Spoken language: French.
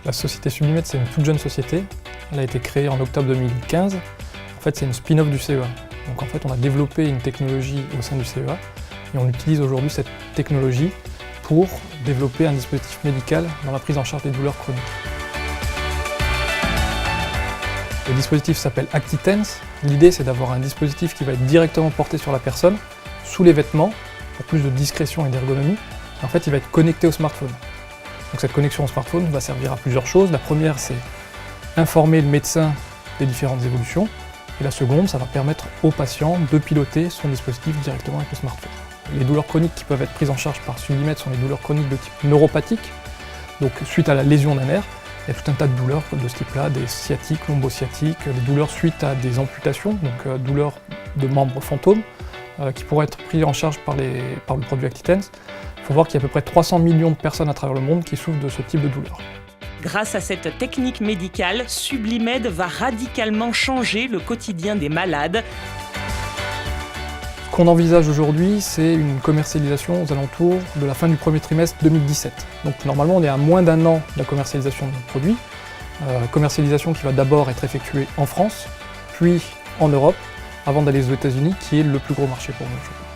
La société Sublimed, c'est une toute jeune société. Elle a été créée en octobre 2015. En fait, c'est une spin-off du CEA. Donc en fait, on a développé une technologie au sein du CEA et on utilise aujourd'hui cette technologie pour développer un dispositif médical dans la prise en charge des douleurs chroniques. Le dispositif s'appelle ActiTense. L'idée, c'est d'avoir un dispositif qui va être directement porté sur la personne, sous les vêtements, pour plus de discrétion et d'ergonomie. En fait, il va être connecté au smartphone. Donc cette connexion au smartphone va servir à plusieurs choses. La première, c'est informer le médecin des différentes évolutions. Et la seconde, ça va permettre au patient de piloter son dispositif directement avec le smartphone. Les douleurs chroniques qui peuvent être prises en charge par Sublimed sont les douleurs chroniques de type neuropathique. Donc suite à la lésion d'un nerf, il y a tout un tas de douleurs de ce type-là, des sciatiques, lombosciatiques, des douleurs suite à des amputations, donc douleurs de membres fantômes, qui pourraient être prises en charge par le produit ActiTense. Il faut voir qu'il y a à peu près 300 millions de personnes à travers le monde qui souffrent de ce type de douleur. Grâce à cette technique médicale, Sublimed va radicalement changer le quotidien des malades. Ce qu'on envisage aujourd'hui, c'est une commercialisation aux alentours de la fin du premier trimestre 2017. Donc normalement, on est à moins d'un an de la commercialisation de notre produit. Commercialisation qui va d'abord être effectuée en France, puis en Europe, avant d'aller aux États-Unis, qui est le plus gros marché pour nous aujourd'hui.